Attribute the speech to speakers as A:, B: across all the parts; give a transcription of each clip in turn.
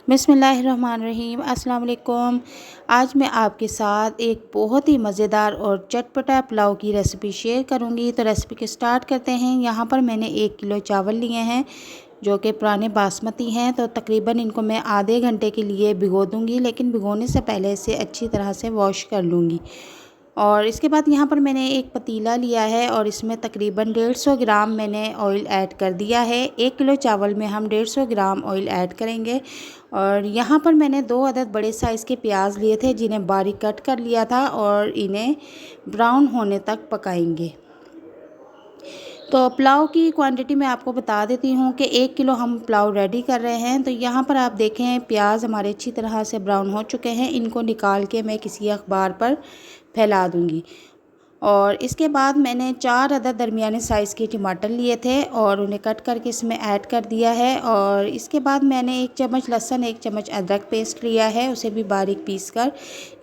A: बिस्मिल्लाहिर्रहमानिर्रहीम अस्सलाम वालेकुम। आज मैं आपके साथ एक बहुत ही मज़ेदार और चटपटा पुलाव की रेसिपी शेयर करूंगी। तो रेसिपी के स्टार्ट करते हैं। यहाँ पर मैंने 1 किलो चावल लिए हैं जो कि पुराने बासमती हैं। तो तकरीबन इनको मैं आधे घंटे के लिए भिगो दूंगी, लेकिन भिगोने से पहले इसे अच्छी तरह से वॉश कर लूँगी। और इसके बाद यहाँ पर मैंने एक पतीला लिया है और इसमें तकरीबन 150 ग्राम मैंने ऑयल ऐड कर दिया है। 1 किलो चावल में हम 150 ग्राम ऑयल ऐड करेंगे। और यहाँ पर मैंने 2 अदद बड़े साइज़ के प्याज लिए थे जिन्हें बारीक कट कर लिया था और इन्हें ब्राउन होने तक पकाएंगे। तो पुलाव की क्वांटिटी मैं आपको बता देती हूँ कि 1 किलो हम पुलाव रेडी कर रहे हैं। तो यहाँ पर आप देखें प्याज हमारे अच्छी तरह से ब्राउन हो चुके हैं। इनको निकाल के मैं किसी अखबार पर फैला दूँगी। और इसके बाद मैंने 4 अदद दरमियाने साइज़ के टमाटर लिए थे और उन्हें कट करके इसमें ऐड कर दिया है। और इसके बाद मैंने 1 चम्मच लहसुन 1 चम्मच अदरक पेस्ट लिया है, उसे भी बारीक पीस कर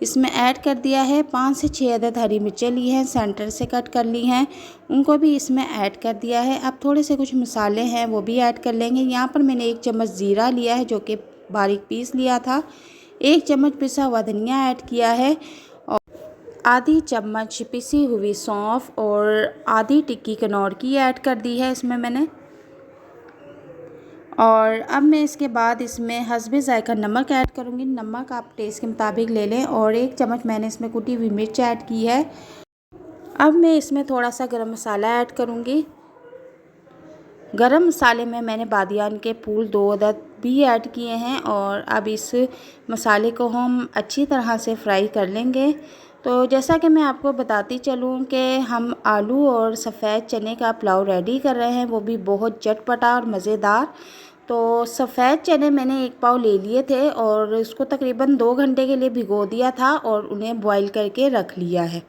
A: इसमें ऐड कर दिया है। 5 से 6 अदद हरी मिर्चें ली हैं, सेंटर से कट कर ली हैं, उनको भी इसमें ऐड कर दिया है। अब थोड़े से कुछ मसाले हैं वो भी ऐड कर लेंगे। यहाँ पर मैंने 1 चम्मच ज़ीरा लिया है जो कि बारीक पीस लिया था। 1 चम्मच पिसा हुआ धनिया ऐड किया है, आधी चम्मच पिसी हुई सौंफ और आधी टिक्की कनौर की ऐड कर दी है इसमें मैंने। और अब मैं इसके बाद इसमें हस्बे ज़ायका नमक ऐड करूँगी। नमक आप टेस्ट के मुताबिक ले लें। और 1 चम्मच मैंने इसमें कुटी हुई मिर्च ऐड की है। अब मैं इसमें थोड़ा सा गरम मसाला ऐड करूँगी। गरम मसाले में मैंने बादियान के फूल 2 अदद भी ऐड किए हैं। और अब इस मसाले को हम अच्छी तरह से फ्राई कर लेंगे। तो जैसा कि मैं आपको बताती चलूँ कि हम आलू और सफ़ेद चने का पुलाव रेडी कर रहे हैं, वो भी बहुत चटपटा और मज़ेदार। तो सफ़ेद चने मैंने 1 पाव ले लिए थे और उसको तकरीबन 2 घंटे के लिए भिगो दिया था और उन्हें बॉईल करके रख लिया है।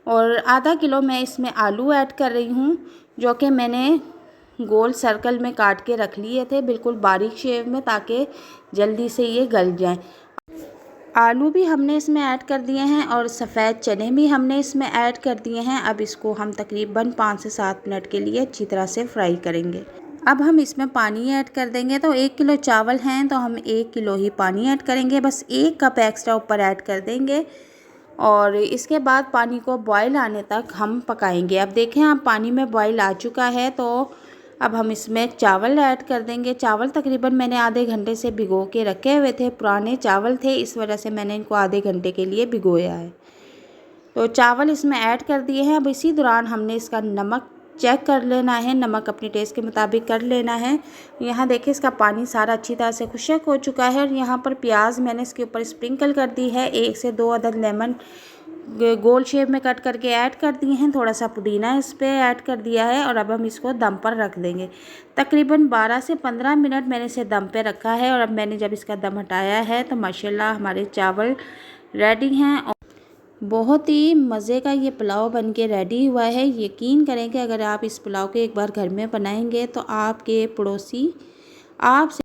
A: और आधा किलो मैं इसमें आलू ऐड कर रही हूँ जो कि मैंने गोल सर्कल में काट के रख लिए थे, बिल्कुल बारीक शेप में, ताकि जल्दी से ये गल जाएं। आलू भी हमने इसमें ऐड कर दिए हैं और सफ़ेद चने भी हमने इसमें ऐड कर दिए हैं। अब इसको हम तकरीबन 5 से 7 मिनट के लिए अच्छी तरह से फ्राई करेंगे। अब हम इसमें पानी ऐड कर देंगे। तो 1 किलो चावल हैं तो हम 1 किलो ही पानी ऐड करेंगे, बस 1 कप एक्स्ट्रा ऊपर ऐड कर देंगे। और इसके बाद पानी को बॉयल आने तक हम पकाएंगे। अब देखें अब पानी में बॉयल आ चुका है तो अब हम इसमें चावल ऐड कर देंगे। चावल तकरीबन मैंने आधे घंटे से भिगो के रखे हुए थे, पुराने चावल थे, इस वजह से मैंने इनको आधे घंटे के लिए भिगोया है। तो चावल इसमें ऐड कर दिए हैं। अब इसी दौरान हमने इसका नमक चेक कर लेना है, नमक अपने टेस्ट के मुताबिक कर लेना है। यहाँ देखिए इसका पानी सारा अच्छी तरह से खुश्क हो चुका है। और यहाँ पर प्याज मैंने इसके ऊपर स्प्रिंकल कर दी है। 1 से 2 अदद लेमन गोल शेप में कट करके ऐड कर दिए हैं। थोड़ा सा पुदीना इस पर ऐड कर दिया है। और अब हम इसको दम पर रख देंगे। तकरीबन 12 से 15 मिनट मैंने इसे दम पे रखा है। और अब मैंने जब इसका दम हटाया है तो माशाल्लाह हमारे चावल रेडी हैं। बहुत ही मज़े का ये पुलाव बनके रेडी हुआ है। यकीन करें कि अगर आप इस पुलाव को एक बार घर में बनाएंगे तो आपके पड़ोसी आपसे